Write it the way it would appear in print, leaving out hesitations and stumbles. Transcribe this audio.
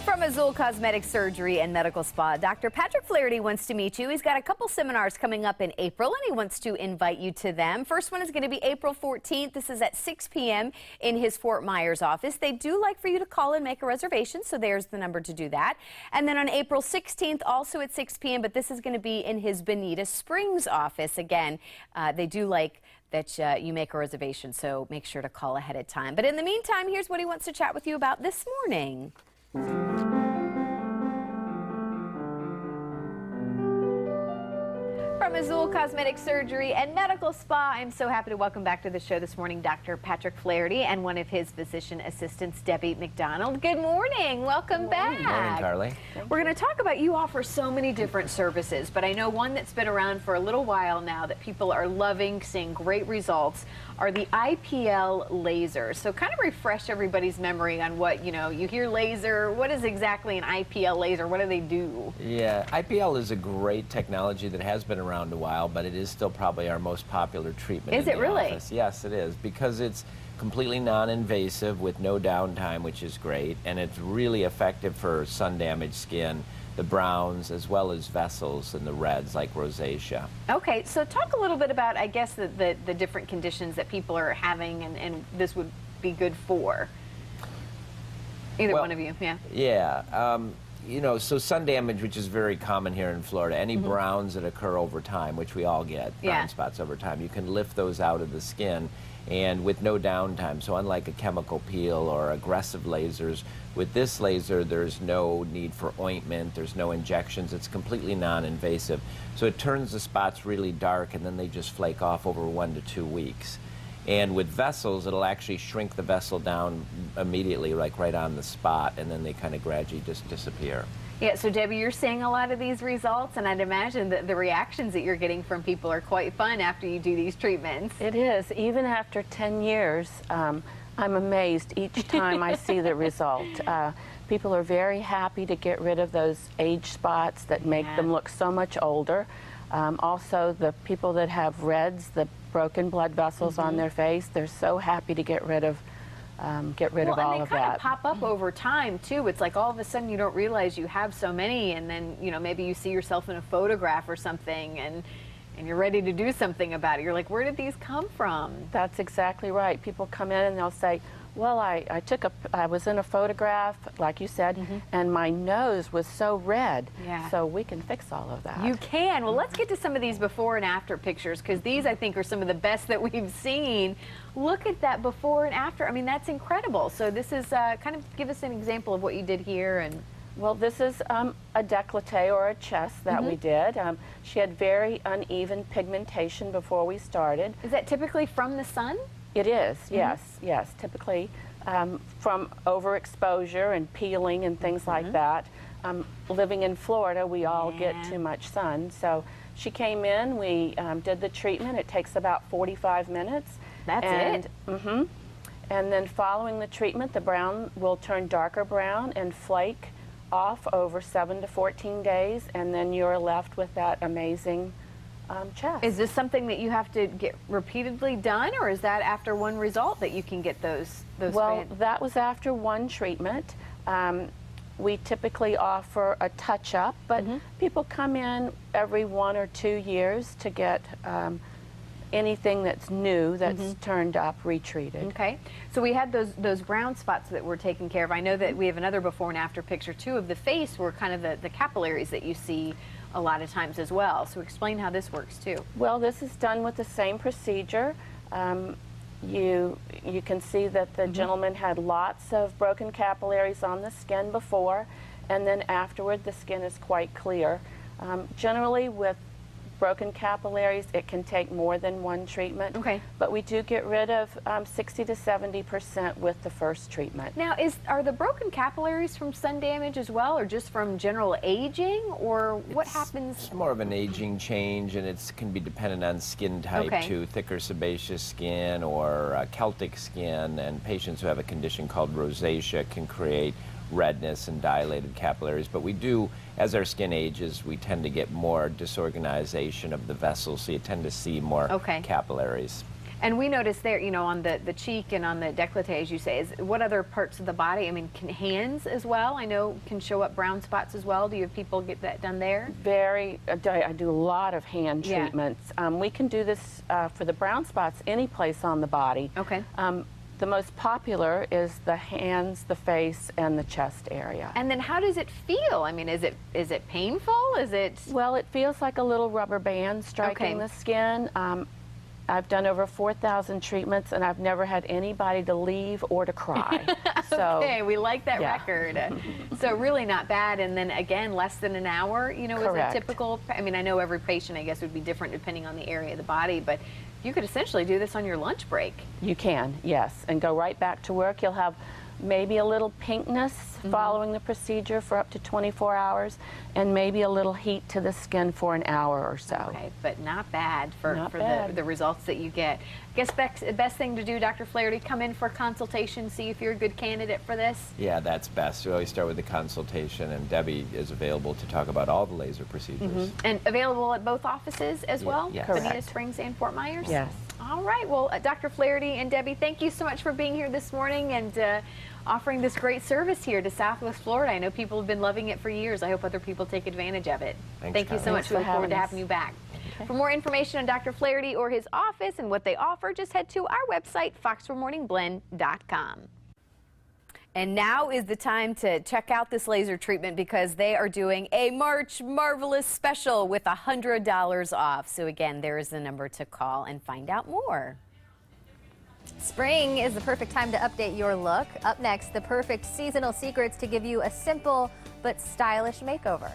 From Azul Cosmetic Surgery and Medical Spa, Dr. Patrick Flaherty wants to meet you. He's got a couple seminars coming up in April, and he wants to invite you to them. First one is going to be April 14th. This is at 6 p.m. in his Fort Myers office. They do like for you to call and make a reservation, so there's the number to do that. And then on April 16th, also at 6 p.m., but this is going to be in his Bonita Springs office. Again, they do like that you make a reservation, so make sure to call ahead of time. But in the meantime, here's what he wants to chat with you about this morning. From Azul Cosmetic Surgery and Medical Spa, I'm so happy to welcome back to the show this morning Dr. Patrick Flaherty and one of his physician assistants, Debbie McDonald. Good morning. Welcome back. Good morning, Carly. We're going to talk about, you offer so many different services, but I know one that's been around for a little while now that people are loving, seeing great results, are the IPL lasers. So kind of refresh everybody's memory on what, you hear laser, what is exactly an IPL laser? What do they do? Yeah, IPL is a great technology that has been around a while, but it is still probably our most popular treatment. Is it really? Office. Yes, it is, because it's completely non-invasive with no downtime, which is great, and it's really effective for sun-damaged skin, the browns, as well as vessels and the reds like rosacea. Okay, so talk a little bit about, I guess, the different conditions that people are having and this would be good for. Either one of you, yeah. Yeah, so sun damage, which is very common here in Florida, any browns that occur over time, which we all get, brown spots over time, you can lift those out of the skin and with no downtime. So unlike a chemical peel or aggressive lasers, with this laser there's no need for ointment, there's no injections, it's completely non-invasive. So it turns the spots really dark and then they just flake off over 1 to 2 weeks. And with vessels, it'll actually shrink the vessel down immediately, like right on the spot, and then they kind of gradually just disappear. Yeah, so Debbie, you're seeing a lot of these results, and I'd imagine that the reactions that you're getting from people are quite fun after you do these treatments. It is. Even after 10 years, I'm amazed each time I see the result. People are very happy to get rid of those age spots that make them look so much older. Also, the people that have reds, the broken blood vessels on their face, they're so happy to get rid of all of that. And they kind of pop up over time too. It's like all of a sudden you don't realize you have so many, and then maybe you see yourself in a photograph or something, and you're ready to do something about it. You're like, where did these come from? That's exactly right. People come in and they'll say, well, I was in a photograph, like you said, and my nose was so red. Yeah. So we can fix all of that. You can. Well, let's get to some of these before and after pictures, because these, I think, are some of the best that we've seen. Look at that before and after. I mean, that's incredible. So this is kind of give us an example of what you did here. And well, this is a décolleté or a chest that we did. She had very uneven pigmentation before we started. Is that typically from the sun? It is, yes, yes. Typically from overexposure and peeling and things like that. Living in Florida, we all get too much sun. So she came in, we did the treatment. It takes about 45 minutes. That's it? And then following the treatment, the brown will turn darker brown and flake off over 7 to 14 days, and then you're left with that amazing chest. Is this something that you have to get repeatedly done, or is that after one result that you can get those Well, that was after one treatment. We typically offer a touch-up, but people come in every 1 or 2 years to get anything that's new that's turned up, retreated. Okay, so we had those brown spots that were taken care of. I know that we have another before and after picture too of the face, where kind of the capillaries that you see a lot of times as well. So explain how this works too. Well, this is done with the same procedure. You can see that the gentleman had lots of broken capillaries on the skin before, and then afterward the skin is quite clear. Generally with broken capillaries, it can take more than one treatment. Okay. But we do get rid of 60 to 70% with the first treatment. Now, are the broken capillaries from sun damage as well, or just from general aging, or what happens? It's more of an aging change, and it can be dependent on skin type too. Thicker sebaceous skin or Celtic skin, and patients who have a condition called rosacea can create redness and dilated capillaries. But we do, as our skin ages, we tend to get more disorganization of the vessels, so you tend to see more capillaries. And we noticed there, you know, on the cheek and on the décolleté, as you say, what other parts of the body? I mean, can hands as well? I know can show up brown spots as well. Do you have people get that done there? I do a lot of hand Yeah. treatments. We can do this for the brown spots any place on the body. Okay. The most popular is the hands, the face, and the chest area. And then how does it feel? I mean, is it painful? Is it? Well, it feels like a little rubber band striking the skin. I've done over 4,000 treatments, and I've never had anybody to leave or to cry. So, okay, we like that yeah. record. So really not bad. And then again, less than an hour, you know, Correct. is a typical, I mean, I know every patient, I guess, would be different depending on the area of the body, but you could essentially do this on your lunch break. You can, yes, and go right back to work. You'll have maybe a little pinkness following the procedure for up to 24 hours, and maybe a little heat to the skin for an hour or so. Okay, but not bad for bad. the results that you get. I guess best thing to do, Dr. Flaherty, come in for a consultation, see if you're a good candidate for this. Yeah, that's best. We always start with the consultation, and Debbie is available to talk about all the laser procedures. And available at both offices as well? yes. Bonita Correct. Springs and Fort Myers? Yes. All right, well, Dr. Flaherty and Debbie, thank you so much for being here this morning and offering this great service here to Southwest Florida. I know people have been loving it for years. I hope other people take advantage of it. Thank you so much. We look forward to having you back. Okay. For more information on Dr. Flaherty or his office and what they offer, just head to our website, fox4morningblend.com. And now is the time to check out this laser treatment because they are doing a March Marvelous special with $100 off. So again, there is the number to call and find out more. Spring is the perfect time to update your look. Up next, the perfect seasonal secrets to give you a simple but stylish makeover.